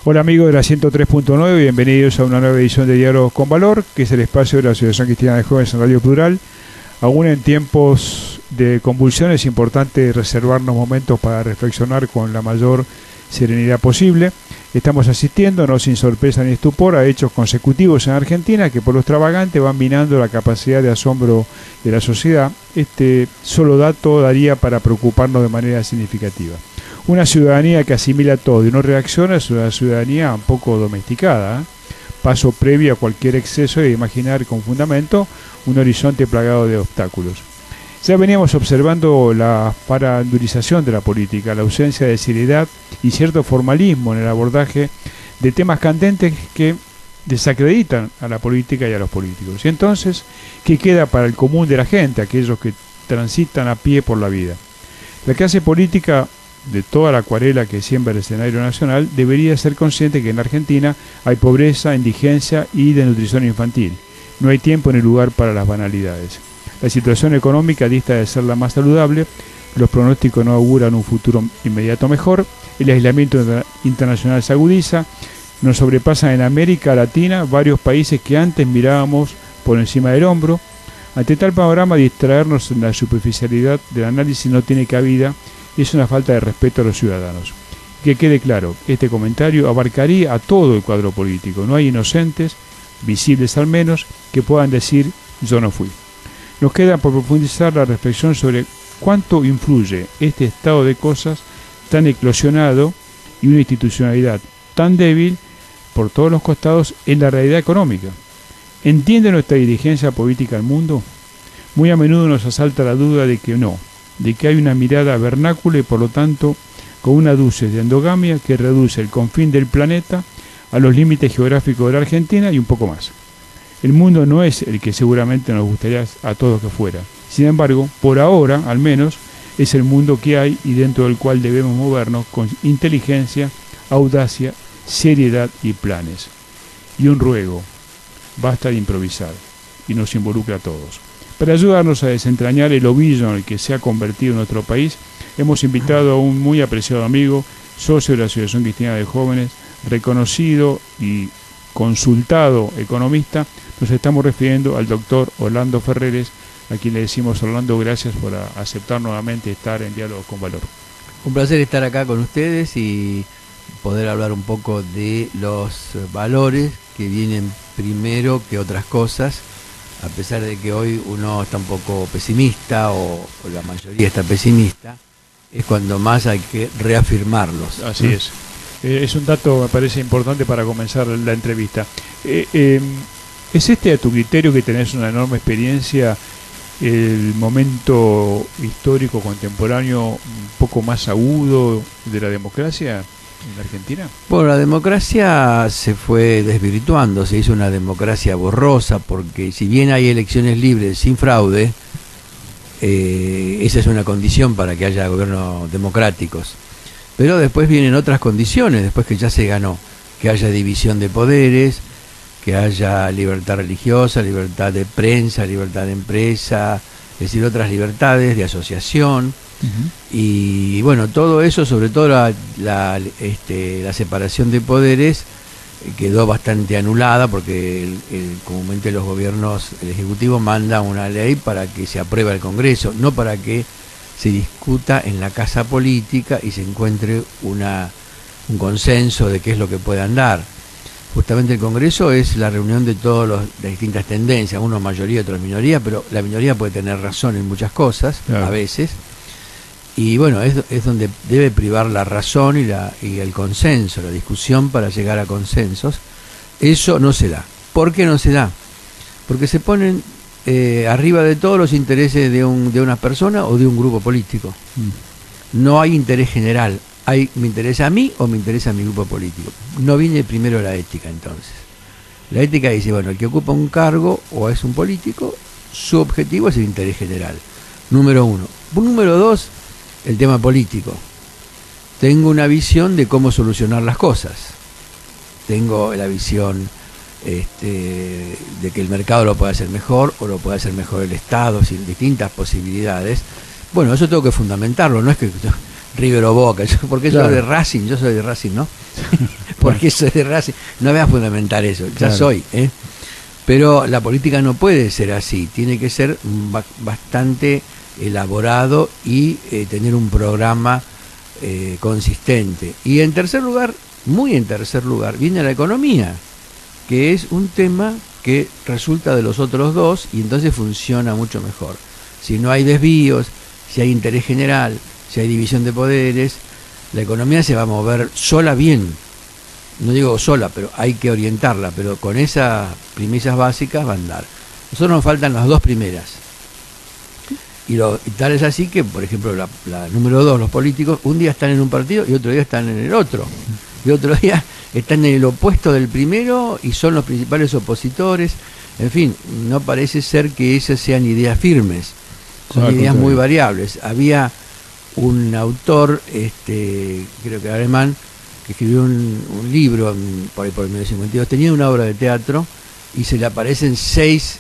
Hola amigos de la 103.9, bienvenidos a una nueva edición de Diálogos con Valor, que es el espacio de la Asociación Cristiana de Jóvenes en Radio Plural. Aún en tiempos de convulsiones es importante reservarnos momentos para reflexionar con la mayor serenidad posible. Estamos asistiendo, no sin sorpresa ni estupor, a hechos consecutivos en Argentina que por lo extravagante van minando la capacidad de asombro de la sociedad. Este solo dato daría para preocuparnos de manera significativa. Una ciudadanía que asimila todo y no reacciona es una ciudadanía un poco domesticada, paso previo a cualquier exceso de imaginar con fundamento un horizonte plagado de obstáculos. Ya veníamos observando la farandurización de la política, la ausencia de seriedad y cierto formalismo en el abordaje de temas candentes que desacreditan a la política y a los políticos. Y entonces, ¿qué queda para el común de la gente, aquellos que transitan a pie por la vida? La clase política de toda la acuarela que siembra el escenario nacional debería ser consciente que en Argentina hay pobreza, indigencia y desnutrición infantil. No hay tiempo ni lugar para las banalidades. La situación económica dista de ser la más saludable, los pronósticos no auguran un futuro inmediato mejor, el aislamiento internacional se agudiza, nos sobrepasan en América Latina varios países que antes mirábamos por encima del hombro. Ante tal panorama, distraernos en la superficialidad del análisis no tiene cabida y es una falta de respeto a los ciudadanos. Que quede claro, este comentario abarcaría a todo el cuadro político. No hay inocentes, visibles al menos, que puedan decir yo no fui. Nos queda por profundizar la reflexión sobre cuánto influye este estado de cosas tan eclosionado y una institucionalidad tan débil por todos los costados en la realidad económica. ¿Entiende nuestra dirigencia política al mundo? Muy a menudo nos asalta la duda de que no, de que hay una mirada vernácula y por lo tanto con una dosis de endogamia que reduce el confín del planeta a los límites geográficos de la Argentina y un poco más. El mundo no es el que seguramente nos gustaría a todos que fuera. Sin embargo, por ahora, al menos, es el mundo que hay y dentro del cual debemos movernos con inteligencia, audacia, seriedad y planes. Y un ruego, basta de improvisar, y nos involucra a todos. Para ayudarnos a desentrañar el ovillo en el que se ha convertido nuestro país, hemos invitado a un muy apreciado amigo, socio de la Asociación Cristiana de Jóvenes, reconocido y consultado economista. Nos estamos refiriendo al doctor Orlando Ferreres, a quien le decimos: Orlando, gracias por aceptar nuevamente estar en Diálogos con Valor. Un placer estar acá con ustedes y poder hablar un poco de los valores que vienen primero que otras cosas, a pesar de que hoy uno está un poco pesimista o la mayoría está pesimista, es cuando más hay que reafirmarlos. Así es. Es un dato, me parece importante para comenzar la entrevista. ¿Es este a tu criterio, que tenés una enorme experiencia, el momento histórico contemporáneo un poco más agudo de la democracia en la Argentina? Bueno, la democracia se fue desvirtuando, se hizo una democracia borrosa, porque si bien hay elecciones libres sin fraude, esa es una condición para que haya gobiernos democráticos. Pero después vienen otras condiciones, después que ya se ganó, que haya división de poderes, que haya libertad religiosa, libertad de prensa, libertad de empresa, es decir, otras libertades de asociación. Y bueno, todo eso, sobre todo la separación de poderes, quedó bastante anulada, porque comúnmente los gobiernos, el Ejecutivo manda una ley para que se apruebe al Congreso, no para que se discuta en la casa política y se encuentre un consenso de qué es lo que puede andar. Justamente el Congreso es la reunión de todas las distintas tendencias, unos mayoría, otros minoría, pero la minoría puede tener razón en muchas cosas, claro, a veces. Y bueno, es donde debe privar la razón y el consenso, la discusión para llegar a consensos. Eso no se da. ¿Por qué no se da? Porque se ponen arriba de todos los intereses de una persona o de un grupo político. No hay interés general. ¿Me interesa a mí o me interesa a mi grupo político? No viene primero la ética, entonces. La ética dice, bueno, el que ocupa un cargo o es un político, su objetivo es el interés general. Número uno. Número dos, el tema político. Tengo una visión de cómo solucionar las cosas. Tengo la visión de que el mercado lo puede hacer mejor o lo puede hacer mejor el Estado, sin distintas posibilidades. Bueno, eso tengo que fundamentarlo, no es que River o Boca, porque claro, yo soy de Racing, ¿no? porque soy de Racing. No me va a fundamentar eso, ya Claro. soy. Pero la política no puede ser así, tiene que ser bastante elaborado y tener un programa consistente. Y en tercer lugar, muy en tercer lugar, viene la economía, que es un tema que resulta de los otros dos y entonces funciona mucho mejor. Si no hay desvíos, si hay interés general, si hay división de poderes, la economía se va a mover sola bien. No digo sola, pero hay que orientarla, pero con esas premisas básicas va a andar. Nosotros nos faltan las dos primeras. Y tal es así que, por ejemplo, la número 2, los políticos, un día están en un partido y otro día están en el otro. Y otro día están en el opuesto del primero y son los principales opositores. En fin, no parece ser que esas sean ideas firmes. Son ideas muy variables. Había un autor, creo que alemán, que escribió un libro por ahí por el 1952. Tenía una obra de teatro y se le aparecen 6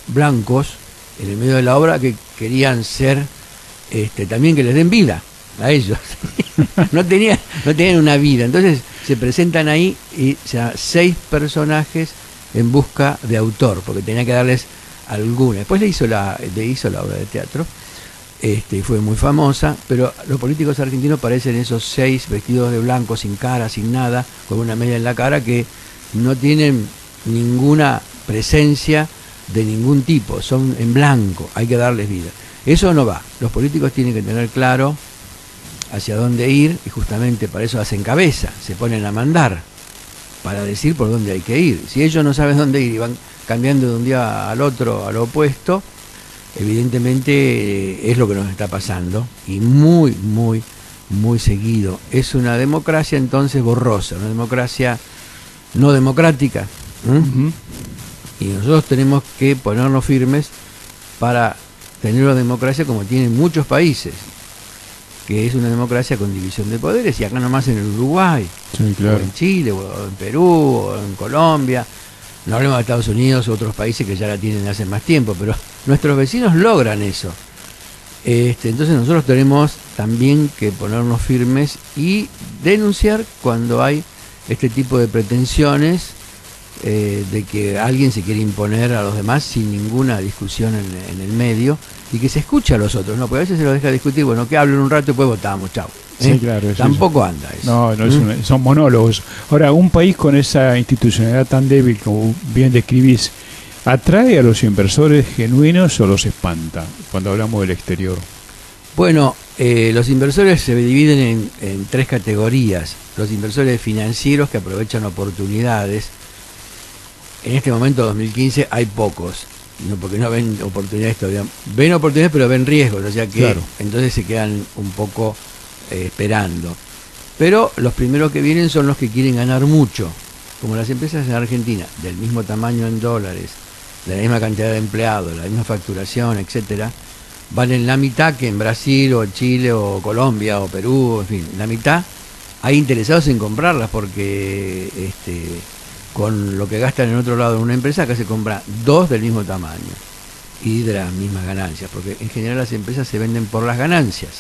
blancos en el medio de la obra que querían ser también que les den vida a ellos. no tenían una vida. Entonces se presentan ahí y 6 personajes en busca de autor, porque tenía que darles alguna. Después le hizo la obra de teatro, y fue muy famosa, pero los políticos argentinos parecen esos 6 vestidos de blanco, sin cara, sin nada, con una media en la cara, que no tienen ninguna presencia de ningún tipo, son en blanco, hay que darles vida. Eso no va. Los políticos tienen que tener claro hacia dónde ir, y justamente para eso hacen cabeza, se ponen a mandar para decir por dónde hay que ir. Si ellos no saben dónde ir y van cambiando de un día al otro, al opuesto, evidentemente es lo que nos está pasando, y muy, muy, muy seguido. Es una democracia entonces borrosa, una democracia no democrática. Y nosotros tenemos que ponernos firmes para tener una democracia como tienen muchos países, que es una democracia con división de poderes, y acá nomás en el Uruguay, sí, claro, o en Chile, o en Perú, o en Colombia. No hablemos de Estados Unidos u otros países que ya la tienen hace más tiempo, pero nuestros vecinos logran eso. Entonces nosotros tenemos también que ponernos firmes y denunciar cuando hay este tipo de pretensiones, de que alguien se quiere imponer a los demás sin ninguna discusión en el medio, y que se escucha a los otros, ¿no? Porque a veces se los deja discutir, bueno, que hablen un rato y después votamos, chao. Sí, claro, Tampoco anda eso. No, son monólogos. Ahora, un país con esa institucionalidad tan débil, como bien describís, ¿atrae a los inversores genuinos o los espanta cuando hablamos del exterior? Bueno, los inversores se dividen en 3 categorías. Los inversores financieros, que aprovechan oportunidades. En este momento, 2015, hay pocos, no, porque no ven oportunidades todavía. Ven oportunidades, pero ven riesgos, o sea que claro, entonces se quedan un poco esperando. Pero los primeros que vienen son los que quieren ganar mucho, como las empresas en Argentina, del mismo tamaño en dólares, de la misma cantidad de empleados, la misma facturación, etcétera, valen la mitad que en Brasil o Chile o Colombia o Perú, en fin, la mitad. Hay interesados en comprarlas porque con lo que gastan en otro lado en una empresa, acá se compra 2 del mismo tamaño y de las mismas ganancias, porque en general las empresas se venden por las ganancias.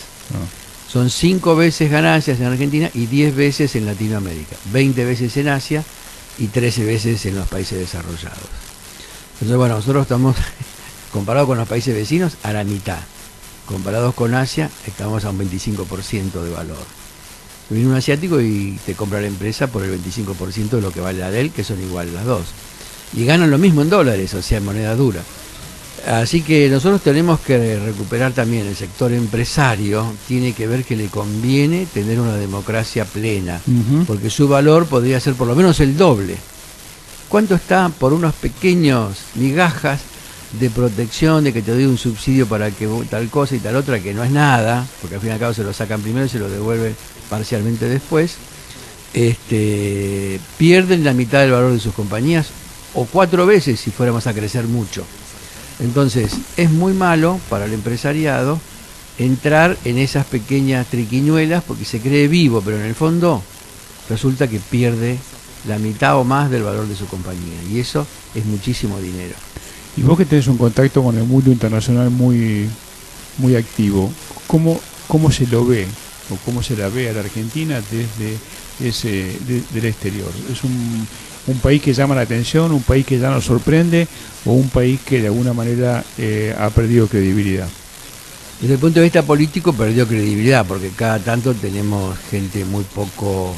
Son 5 veces ganancias en Argentina y 10 veces en Latinoamérica, 20 veces en Asia y 13 veces en los países desarrollados. Entonces, bueno, nosotros estamos, comparados con los países vecinos, a la mitad. Comparados con Asia, estamos a un 25% de valor. Viene un asiático y te compra la empresa por el 25% de lo que vale la de él, que son iguales las dos. Y ganan lo mismo en dólares, o sea, en moneda dura. Así que nosotros tenemos que recuperar también el sector empresario, tiene que ver que le conviene tener una democracia plena, porque su valor podría ser por lo menos el doble. ¿Cuánto está por unos pequeños migajas de protección, de que te doy un subsidio para que tal cosa y tal otra, que no es nada, porque al fin y al cabo se lo sacan primero y se lo devuelven parcialmente después? Pierden la mitad del valor de sus compañías, o 4 veces si fuéramos a crecer mucho. Entonces es muy malo para el empresariado entrar en esas pequeñas triquiñuelas, porque se cree vivo, pero en el fondo resulta que pierde la mitad o más del valor de su compañía, y eso es muchísimo dinero. Y vos que tenés un contacto con el mundo internacional muy, muy activo, ¿cómo se lo ve o cómo se la ve a la Argentina desde del exterior? ¿Es un país que llama la atención, un país que ya nos sorprende o un país que de alguna manera ha perdido credibilidad? Desde el punto de vista político perdió credibilidad, porque cada tanto tenemos gente muy poco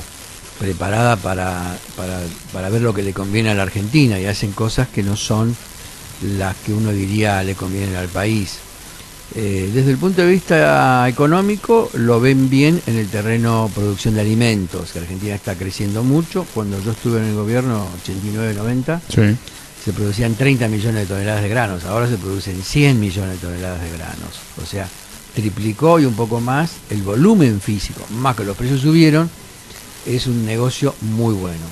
preparada para ver lo que le conviene a la Argentina y hacen cosas que no son las que uno diría le convienen al país. Desde el punto de vista económico lo ven bien en el terreno producción de alimentos, que Argentina está creciendo mucho. Cuando yo estuve en el gobierno, 89-90, Sí. se producían 30 millones de toneladas de granos, ahora se producen 100 millones de toneladas de granos. O sea, triplicó y un poco más el volumen físico, más que los precios subieron, es un negocio muy bueno.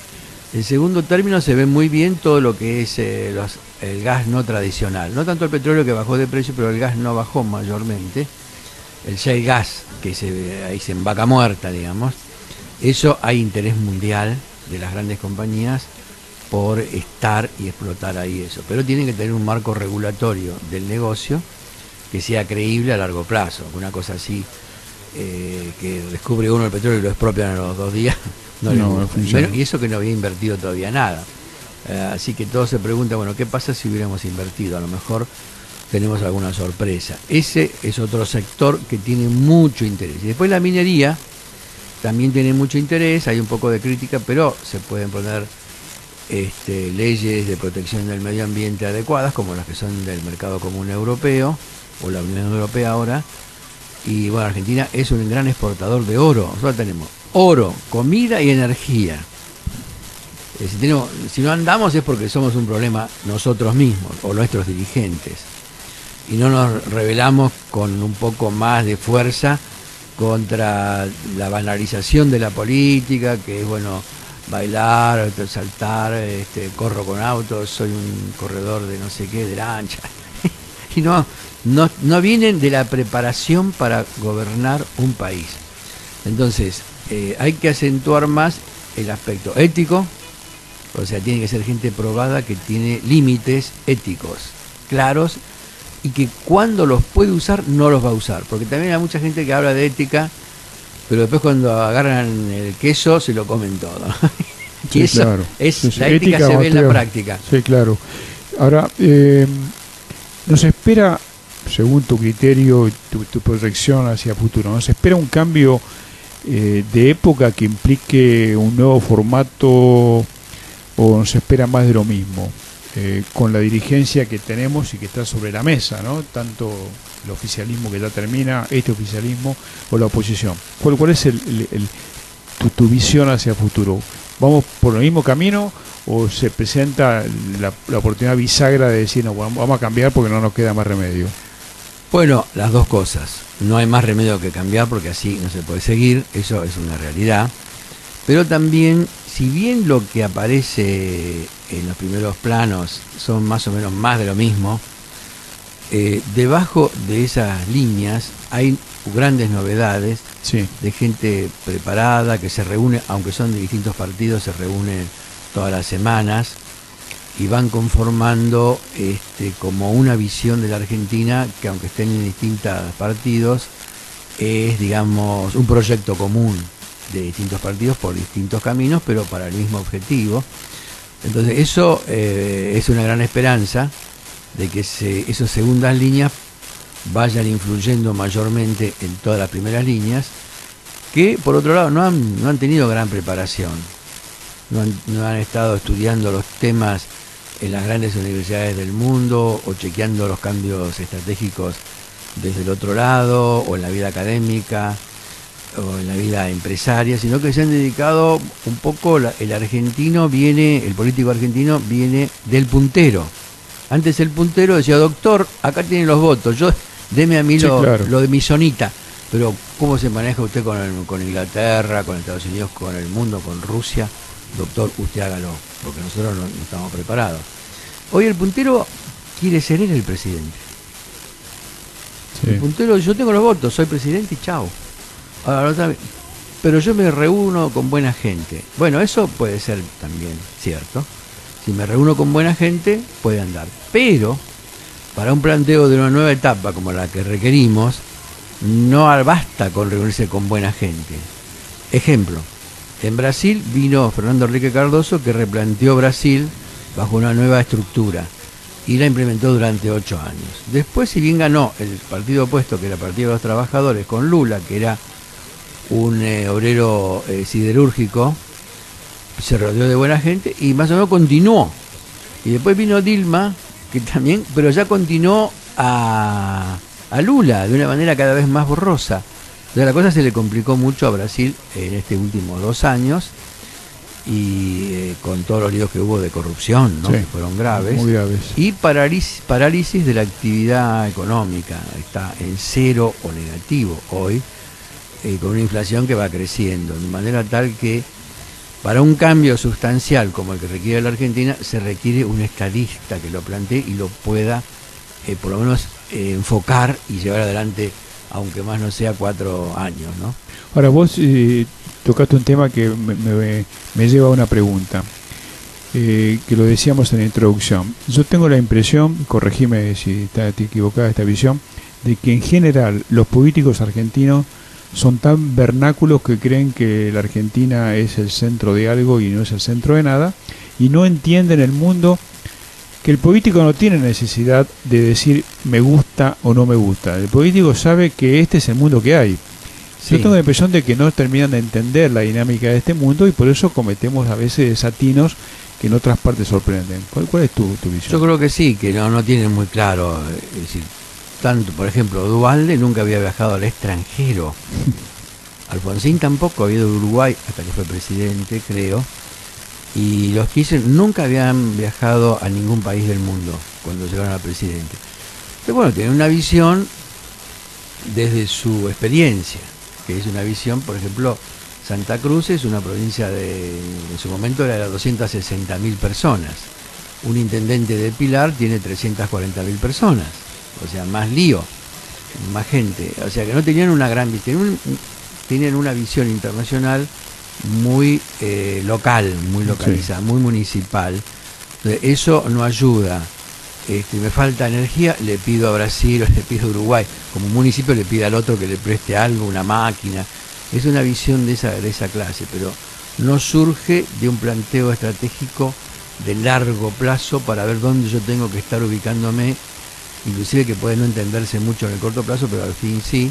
En segundo término se ve muy bien todo lo que es el gas no tradicional, no tanto el petróleo que bajó de precio, pero el gas no bajó mayormente, el shale gas, que ahí se en vaca muerta, digamos. Eso hay interés mundial de las grandes compañías por estar y explotar ahí eso, pero tienen que tener un marco regulatorio del negocio que sea creíble a largo plazo. Una cosa así, que descubre uno el petróleo y lo expropian a los 2 días, no funciona. Y eso que no había invertido todavía nada. Así que todos se preguntan, bueno, ¿qué pasa si hubiéramos invertido? A lo mejor tenemos alguna sorpresa. Ese es otro sector que tiene mucho interés. Y después la minería también tiene mucho interés, hay un poco de crítica, pero se pueden poner leyes de protección del medio ambiente adecuadas, como las que son del Mercado Común Europeo, o la Unión Europea ahora. Y bueno, Argentina es un gran exportador de oro. Nosotros tenemos oro, comida y energía. Si no andamos es porque somos un problema nosotros mismos o nuestros dirigentes. Y no nos rebelamos con un poco más de fuerza contra la banalización de la política, que es bueno bailar, saltar, corro con autos, soy un corredor de no sé qué, de lancha. Y no vienen de la preparación para gobernar un país. Entonces, hay que acentuar más el aspecto ético, o sea, tiene que ser gente probada que tiene límites éticos claros y que cuando los puede usar, no los va a usar. Porque también hay mucha gente que habla de ética, pero después cuando agarran el queso se lo comen todo. Sí, y eso claro. La ética se ve en la práctica. Sí, claro. Ahora, nos espera, según tu criterio, tu proyección hacia el futuro, nos espera un cambio de época que implique un nuevo formato, o nos espera más de lo mismo, con la dirigencia que tenemos y que está sobre la mesa, ¿no? Tanto el oficialismo que ya termina, este oficialismo, o la oposición. ¿Cuál es tu visión hacia el futuro? ¿Vamos por el mismo camino o se presenta la oportunidad bisagra de decir, no, vamos a cambiar porque no nos queda más remedio? Bueno, las dos cosas. No hay más remedio que cambiar porque así no se puede seguir, eso es una realidad. Pero también, si bien lo que aparece en los primeros planos son más o menos más de lo mismo, debajo de esas líneas hay grandes novedades, sí, de gente preparada que se reúne, aunque son de distintos partidos, se reúnen todas las semanas y van conformando como una visión de la Argentina que, aunque estén en distintos partidos, es, digamos, un proyecto común de distintos partidos por distintos caminos, pero para el mismo objetivo. Entonces eso es una gran esperanza de que esas segundas líneas vayan influyendo mayormente en todas las primeras líneas, que por otro lado no han tenido gran preparación, no han estado estudiando los temas en las grandes universidades del mundo o chequeando los cambios estratégicos desde el otro lado, o en la vida académica o en la vida empresaria, sino que se han dedicado un poco, el político argentino viene del puntero. Antes el puntero decía, doctor, acá tiene los votos, deme a mí sí, claro, lo de mi zonita, pero ¿cómo se maneja usted con Inglaterra, con Estados Unidos, con el mundo, con Rusia? Doctor, usted hágalo, porque nosotros no estamos preparados. Hoy el puntero quiere ser él el presidente. Sí. El puntero, yo tengo los votos, soy presidente y chao. Ahora, pero yo me reúno con buena gente. Bueno, eso puede ser también cierto. Si me reúno con buena gente, puede andar. Pero para un planteo de una nueva etapa como la que requerimos, no basta con reunirse con buena gente. Ejemplo, En Brasil vino Fernando Henrique Cardoso, que replanteó Brasil bajo una nueva estructura y la implementó durante 8 años. Después, si bien ganó el partido opuesto, que era el Partido de los Trabajadores, con Lula, que era un obrero siderúrgico, se rodeó de buena gente y más o menos continuó. Y después vino Dilma, que también, pero ya continuó a Lula de una manera cada vez más borrosa. Entonces la cosa se le complicó mucho a Brasil en este últimos 2 años y con todos los líos que hubo de corrupción, ¿no? Sí, que fueron graves. Muy graves. Y parálisis de la actividad económica. Está en cero o negativo hoy, con una inflación que va creciendo, de manera tal que para un cambio sustancial como el que requiere la Argentina, se requiere un estadista que lo plantee y lo pueda, por lo menos, enfocar y llevar adelante, aunque más no sea 4 años, ¿no? Ahora vos tocaste un tema que me lleva a una pregunta, que lo decíamos en la introducción. Yo tengo la impresión, corregime si está equivocada esta visión, de que en general los políticos argentinos son tan vernáculos que creen que la Argentina es el centro de algo y no es el centro de nada, y no entienden el mundo, que el político no tiene necesidad de decir me gusta o no me gusta. El político sabe que este es el mundo que hay. Sí. Yo tengo la impresión de que no terminan de entender la dinámica de este mundo y por eso cometemos a veces desatinos que en otras partes sorprenden. ¿Cuál es tu visión? Yo creo que sí, que no tienen muy claro. Es decir, tanto, por ejemplo, Duhalde nunca había viajado al extranjero. Alfonsín tampoco había ido a Uruguay hasta que fue presidente, creo. Y los Kirchner nunca habían viajado a ningún país del mundo cuando llegaron a presidente. Pero bueno, tienen una visión desde su experiencia, que es una visión, por ejemplo, Santa Cruz es una provincia en su momento era de 260.000 personas. Un intendente de Pilar tiene 340.000 personas. O sea, más lío, más gente. O sea, que no tenían una gran visión. Tenían una visión internacional muy local, muy localizada, sí, muy municipal. Entonces, eso no ayuda. Me falta energía, le pido a Brasil o le pido a Uruguay. Como un municipio le pide al otro que le preste algo, una máquina. Es una visión de esa clase, pero no surge de un planteo estratégico de largo plazo para ver dónde yo tengo que estar ubicándome, inclusive que puede no entenderse mucho en el corto plazo, pero al fin sí.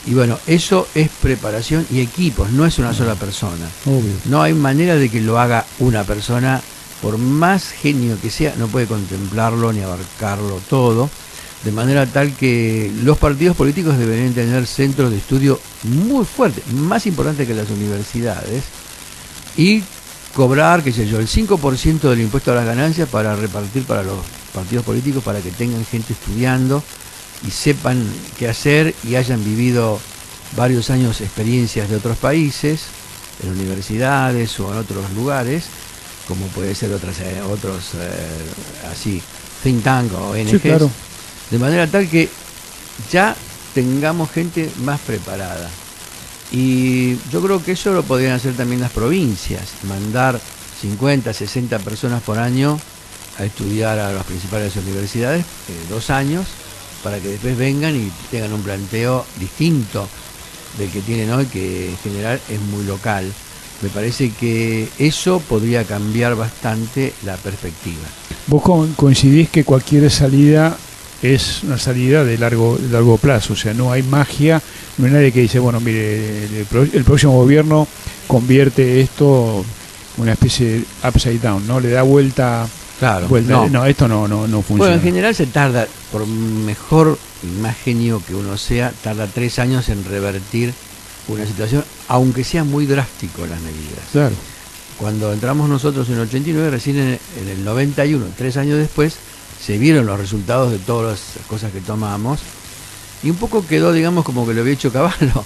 Y bueno, eso es preparación y equipos, no es una sola persona. Obvio. No hay manera de que lo haga una persona, por más genio que sea, no puede contemplarlo ni abarcarlo todo, de manera tal que los partidos políticos deberían tener centros de estudio muy fuertes, más importantes que las universidades, y cobrar, qué sé yo, el 5% del impuesto a las ganancias para repartir para los partidos políticos, para que tengan gente estudiando y sepan qué hacer y hayan vivido varios años experiencias de otros países, en universidades o en otros lugares, como puede ser otros así, think tank o ONGs, sí, claro, de manera tal que ya tengamos gente más preparada. Y yo creo que eso lo podrían hacer también las provincias, mandar 50, 60 personas por año a estudiar a las principales universidades, 2 años, para que después vengan y tengan un planteo distinto del que tienen hoy, que en general es muy local. Me parece que eso podría cambiar bastante la perspectiva. ¿Vos coincidís que cualquier salida es una salida de largo plazo? O sea, no hay magia, no hay nadie que dice, bueno, mire, el próximo gobierno convierte esto en una especie de upside down, ¿no? Le da vuelta. Claro, no, esto no funciona. Bueno, en general se tarda, por mejor y más genio que uno sea, tarda 3 años en revertir una situación, aunque sean muy drásticos las medidas. Claro. Cuando entramos nosotros en el 89, recién en el 91, 3 años después, se vieron los resultados de todas las cosas que tomamos, y un poco quedó, digamos, como que lo había hecho Cavallo,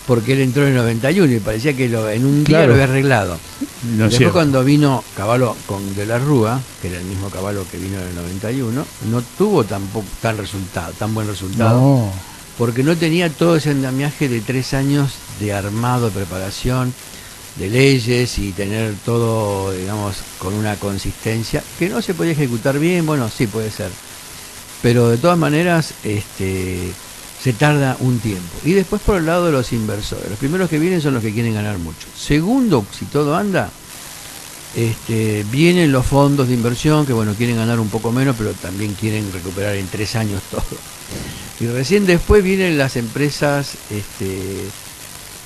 porque él entró en el 91 y parecía que en un día lo había arreglado. No. Después cuando vino Cavallo con De la Rúa, que era el mismo Cavallo que vino en el 91, no tuvo tan buen resultado, no, porque no tenía todo ese andamiaje de 3 años de armado, de preparación, de leyes y tener todo, digamos, con una consistencia que no se podía ejecutar bien. Bueno, sí puede ser, pero de todas maneras se tarda un tiempo. Y después por el lado de los inversores. Los primeros que vienen son los que quieren ganar mucho. Segundo, si todo anda, vienen los fondos de inversión que, bueno, quieren ganar un poco menos, pero también quieren recuperar en 3 años todo. Y recién después vienen las empresas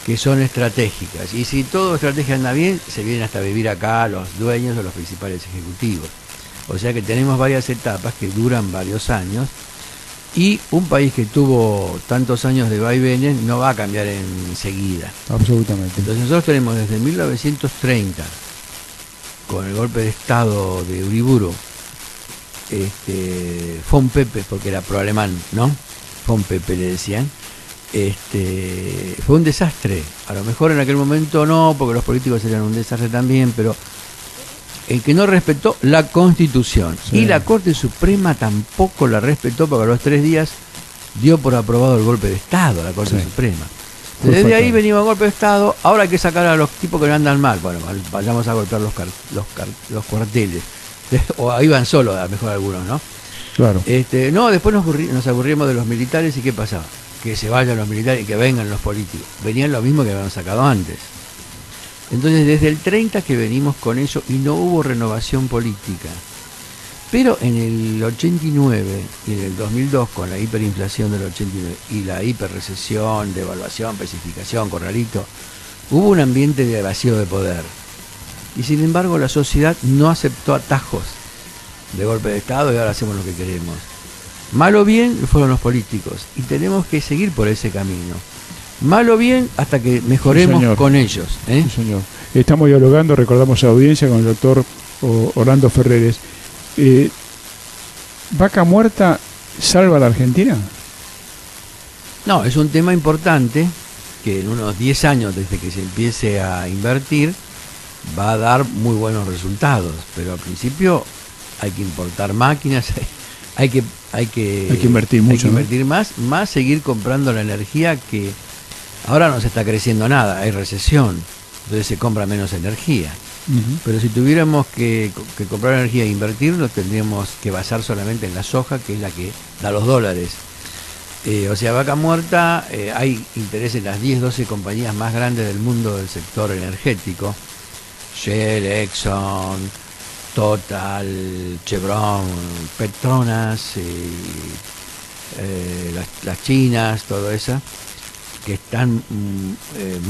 que son estratégicas. Y si todo estrategia anda bien, se vienen hasta vivir acá los dueños o los principales ejecutivos. O sea que tenemos varias etapas que duran varios años. Y un país que tuvo tantos años de vaivenes no va a cambiar enseguida. Absolutamente. Entonces nosotros tenemos desde 1930, con el golpe de Estado de Uriburu, von Pepe, porque era pro-alemán, ¿no? Von Pepe le decían. Fue un desastre. A lo mejor en aquel momento no, porque los políticos eran un desastre también, pero el que no respetó la Constitución. Sí. Y la Corte Suprema tampoco la respetó, porque a los 3 días dio por aprobado el golpe de Estado, la Corte Suprema. Desde ahí venimos a golpe de Estado. Ahora hay que sacar a los tipos que no andan mal. Bueno, vayamos a golpear los cuarteles. O iban solos, a lo mejor algunos, ¿no? Claro. No, después nos aburrimos de los militares. ¿Y qué pasaba? Que se vayan los militares y que vengan los políticos. Venían lo mismo que habían sacado antes. Entonces desde el 30 que venimos con eso y no hubo renovación política. Pero en el 89 y en el 2002, con la hiperinflación del 89 y la hiperrecesión, devaluación, especificación, corralito, hubo un ambiente de vacío de poder. Y sin embargo la sociedad no aceptó atajos de golpe de Estado y ahora hacemos lo que queremos. Mal o bien fueron los políticos y tenemos que seguir por ese camino. Mal o bien hasta que mejoremos con ellos. Sí, señor. Estamos dialogando, recordamos a la audiencia, con el doctor Orlando Ferreres. ¿Vaca muerta salva a la Argentina? No, es un tema importante que en unos 10 años desde que se empiece a invertir va a dar muy buenos resultados, pero al principio hay que importar máquinas, hay que invertir mucho, hay que invertir más seguir comprando la energía, que ahora no se está creciendo nada, hay recesión, entonces se compra menos energía. Pero si tuviéramos que comprar energía e invertir, nos tendríamos que basar solamente en la soja, que es la que da los dólares. O sea, vaca muerta, hay interés en las 10, 12 compañías más grandes del mundo del sector energético. Shell, Exxon, Total, Chevron, Petronas, las chinas, todo eso, que están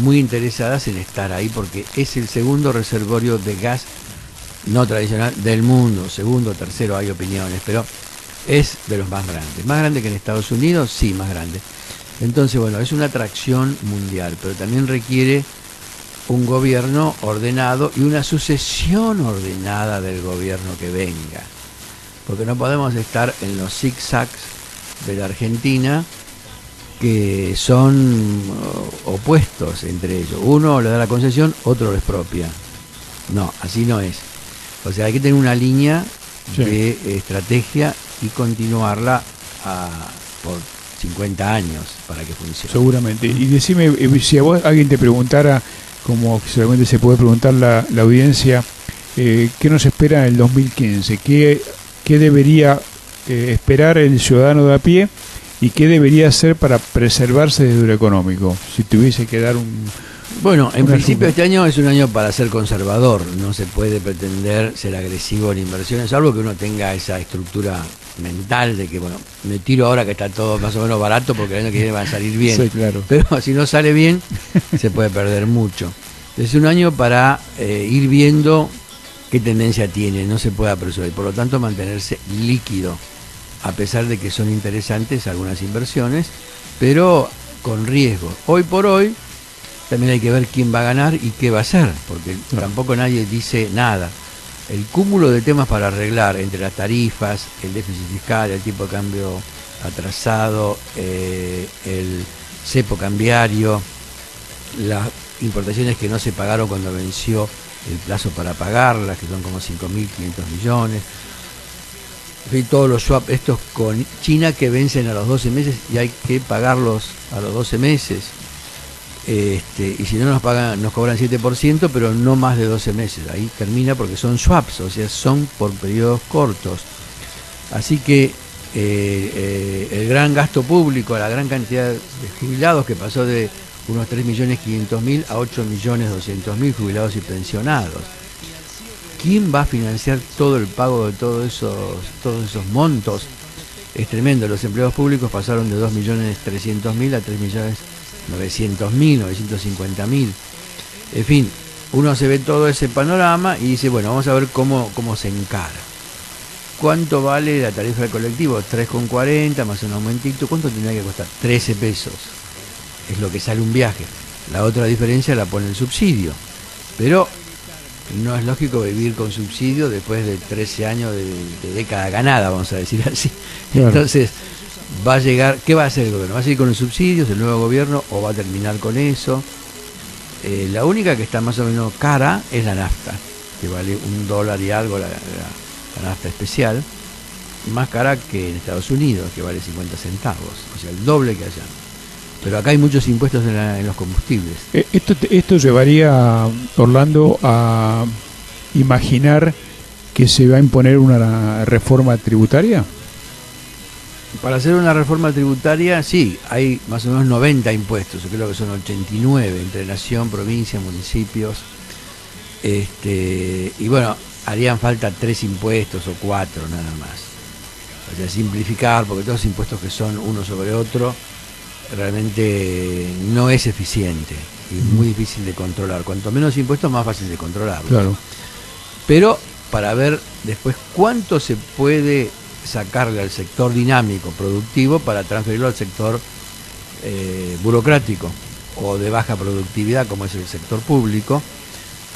muy interesadas en estar ahí porque es el segundo reservorio de gas no tradicional del mundo. Segundo, tercero, hay opiniones, pero es de los más grandes. Más grande que en Estados Unidos, sí, más grande. Entonces, bueno, es una atracción mundial, pero también requiere un gobierno ordenado y una sucesión ordenada del gobierno que venga. Porque no podemos estar en los zigzags de la Argentina, que son opuestos entre ellos. Uno le da la concesión, otro lo expropia. No, así no es. O sea, hay que tener una línea de estrategia y continuarla por 50 años para que funcione. Seguramente. Y decime, si a vos alguien te preguntara, como seguramente se puede preguntar la audiencia, ¿qué nos espera en el 2015? ¿Qué debería esperar el ciudadano de a pie? ¿Y qué debería hacer para preservarse desde lo económico? Si tuviese que dar un... Bueno, en principio este año es un año para ser conservador. No se puede pretender ser agresivo en inversiones, salvo que uno tenga esa estructura mental de que, bueno, me tiro ahora que está todo más o menos barato porque el año que viene va a salir bien. Sí, claro. Pero si no sale bien, se puede perder mucho. Es un año para ir viendo qué tendencia tiene. No se puede apresurar y por lo tanto mantenerse líquido, a pesar de que son interesantes algunas inversiones, pero con riesgo. Hoy por hoy también hay que ver quién va a ganar y qué va a hacer, porque tampoco nadie dice nada. El cúmulo de temas para arreglar entre las tarifas, el déficit fiscal, el tipo de cambio atrasado, el cepo cambiario, las importaciones que no se pagaron cuando venció el plazo para pagarlas, que son como 5.500 millones. Y todos los swap estos con China que vencen a los 12 meses y hay que pagarlos a los 12 meses. Y si no nos pagan, nos cobran 7%, pero no más de 12 meses. Ahí termina porque son swaps, o sea, son por periodos cortos. Así que el gran gasto público, la gran cantidad de jubilados que pasó de unos 3.500.000 a 8.200.000 jubilados y pensionados. ¿Quién va a financiar todo el pago de todos esos montos? Es tremendo. Los empleados públicos pasaron de 2.300.000 a 3.900.000, 950.000. En fin, uno se ve todo ese panorama y dice, bueno, vamos a ver cómo se encara. ¿Cuánto vale la tarifa del colectivo? 3,40 más un aumentito. ¿Cuánto tendría que costar? 13 pesos. Es lo que sale un viaje. La otra diferencia la pone el subsidio. Pero no es lógico vivir con subsidio después de 13 años de década ganada, vamos a decir así. Claro. Entonces, va a llegar, ¿qué va a hacer el gobierno? ¿Va a seguir con los subsidios, el nuevo gobierno, o va a terminar con eso? La única que está más o menos cara es la nafta, que vale $1 y algo la nafta especial, más cara que en Estados Unidos, que vale 50 centavos, o sea, el doble que allá. Pero acá hay muchos impuestos en los combustibles. Esto llevaría, Orlando, a imaginar que se va a imponer una reforma tributaria. Para hacer una reforma tributaria, sí, hay más o menos 90 impuestos, yo creo que son 89, entre nación, provincia, municipios. Y bueno, harían falta 3 impuestos o 4 nada más. O sea, simplificar, porque todos los impuestos que son uno sobre otro, realmente no es eficiente y muy difícil de controlar. Cuanto menos impuestos, más fácil de controlarlo. Claro. Pero para ver después cuánto se puede sacarle al sector dinámico, productivo, para transferirlo al sector burocrático o de baja productividad, como es el sector público,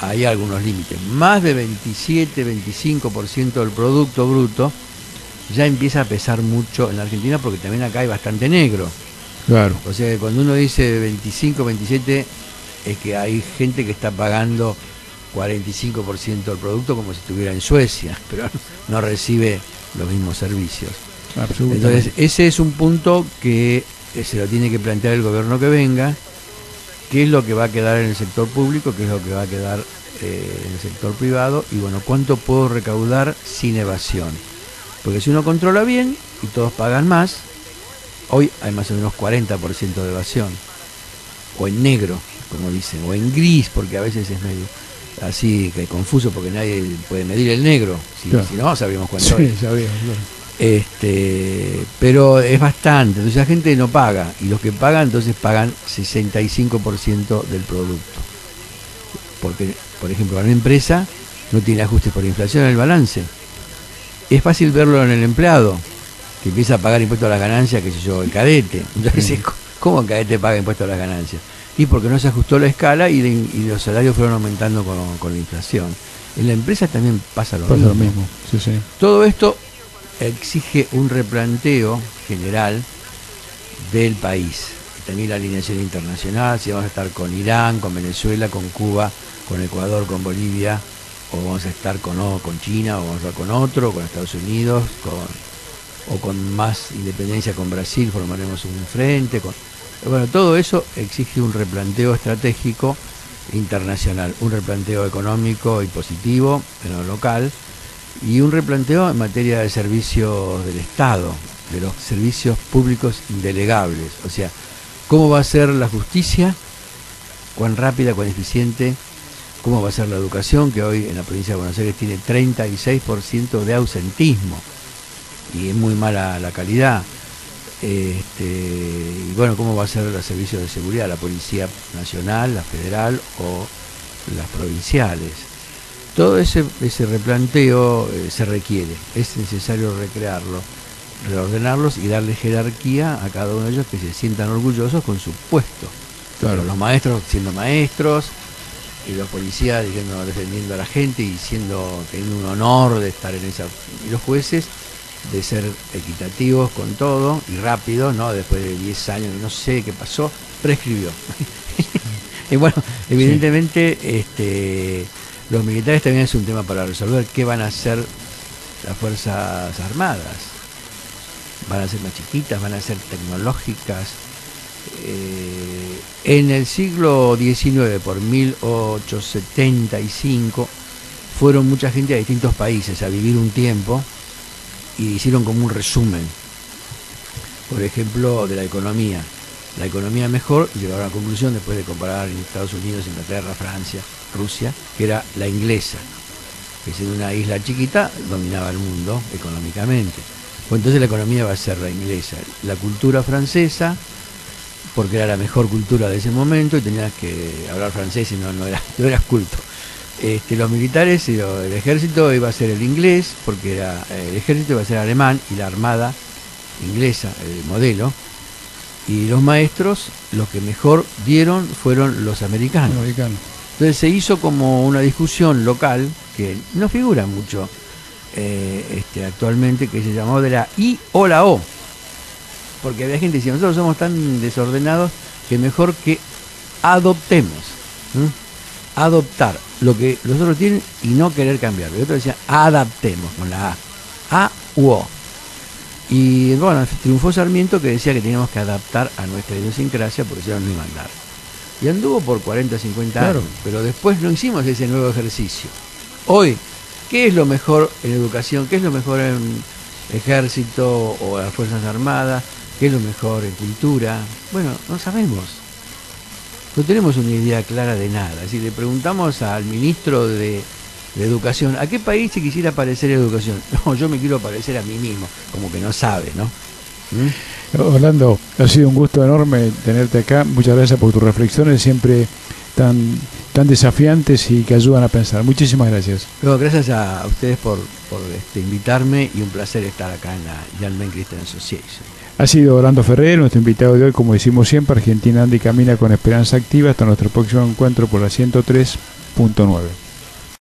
hay algunos límites. Más de 27-25% del Producto Bruto ya empieza a pesar mucho en la Argentina, porque también acá hay bastante negro. Claro. O sea, cuando uno dice 25, 27, es que hay gente que está pagando 45% del producto como si estuviera en Suecia, pero no recibe los mismos servicios. Entonces, ese es un punto que se lo tiene que plantear el gobierno que venga, qué es lo que va a quedar en el sector público, qué es lo que va a quedar en el sector privado, y bueno, cuánto puedo recaudar sin evasión. Porque si uno controla bien y todos pagan más, hoy hay más o menos 40% de evasión, o en negro, como dicen, o en gris, porque a veces es medio así que confuso, porque nadie puede medir el negro, claro. Si no sabríamos cuánto es. Sabíamos, claro. Pero es bastante, entonces la gente no paga, y los que pagan entonces pagan 65% del producto, porque por ejemplo una empresa no tiene ajustes por inflación en el balance. Es fácil verlo en el empleado, que empieza a pagar impuestos a las ganancias, que sé yo, el cadete. Entonces, ¿cómo el cadete paga impuestos a las ganancias? Y porque no se ajustó la escala y los salarios fueron aumentando con la inflación. En la empresa también pasa lo mismo. Sí, sí. Todo esto exige un replanteo general del país. También la alineación internacional, si vamos a estar con Irán, con Venezuela, con Cuba, con Ecuador, con Bolivia, o vamos a estar con China, o vamos a estar con otro, con Estados Unidos, o con más independencia con Brasil, formaremos un frente. Bueno, todo eso exige un replanteo estratégico internacional, un replanteo económico y positivo en lo local, y un replanteo en materia de servicios del Estado, de los servicios públicos indelegables. O sea, ¿cómo va a ser la justicia? ¿Cuán rápida, cuán eficiente? ¿Cómo va a ser la educación? Que hoy en la provincia de Buenos Aires tiene 36% de ausentismo y es muy mala la calidad. Y bueno, ¿cómo va a ser los servicios de seguridad? La Policía Nacional, la Federal o las provinciales. Todo ese replanteo se requiere, es necesario recrearlo, reordenarlos y darle jerarquía a cada uno de ellos, que se sientan orgullosos con su puesto. Claro. Los maestros siendo maestros, y los policías defendiendo a la gente y teniendo un honor de estar en esa, y los jueces de ser equitativos con todo y rápido, ¿no? Después de 10 años, no sé qué pasó, prescribió. Y bueno, evidentemente los militares también es un tema para resolver. ¿Qué van a hacer las Fuerzas Armadas? ¿Van a ser más chiquitas? ¿Van a ser tecnológicas? En el siglo XIX, por 1875, fueron mucha gente a distintos países a vivir un tiempo y hicieron como un resumen por ejemplo, de la economía. La economía mejor, llegaron a la conclusión, después de comparar en Estados Unidos, Inglaterra, Francia, Rusia, que era la inglesa, que siendo una isla chiquita dominaba el mundo económicamente. Pues entonces la economía va a ser la inglesa. La cultura francesa, porque era la mejor cultura de ese momento y tenías que hablar francés y no eras culto. Los militares y el ejército iba a ser el inglés, porque el ejército iba a ser alemán y la armada inglesa, el modelo. Y los maestros, los que mejor dieron fueron los americanos. Entonces se hizo como una discusión local que no figura mucho actualmente, que se llamó de la I o la O. Porque había gente que decía, nosotros somos tan desordenados que mejor que adoptemos. Adoptar lo que los otros tienen y no querer cambiarlo. Y otros decían, adaptemos con la A. A u O. Y bueno, triunfó Sarmiento, que decía que teníamos que adaptar a nuestra idiosincrasia porque si no, no iba a andar. Y anduvo por 40, 50 años, pero después no hicimos ese nuevo ejercicio. Hoy, ¿qué es lo mejor en educación? ¿Qué es lo mejor en ejército o en las Fuerzas Armadas? ¿Qué es lo mejor en cultura? Bueno, no sabemos. No tenemos una idea clara de nada. Si le preguntamos al ministro de Educación, ¿a qué país se quisiera parecer en educación? No, yo me quiero parecer a mí mismo, como que no sabe, ¿no? Orlando, ha sido un gusto enorme tenerte acá. Muchas gracias por tus reflexiones, siempre tan desafiantes y que ayudan a pensar. Muchísimas gracias. Luego, gracias a ustedes por invitarme y un placer estar acá en la Young Men Christian Association. Ha sido Orlando Ferrer, nuestro invitado de hoy, como decimos siempre, Argentina anda y camina con esperanza activa. Hasta nuestro próximo encuentro por la 103.9.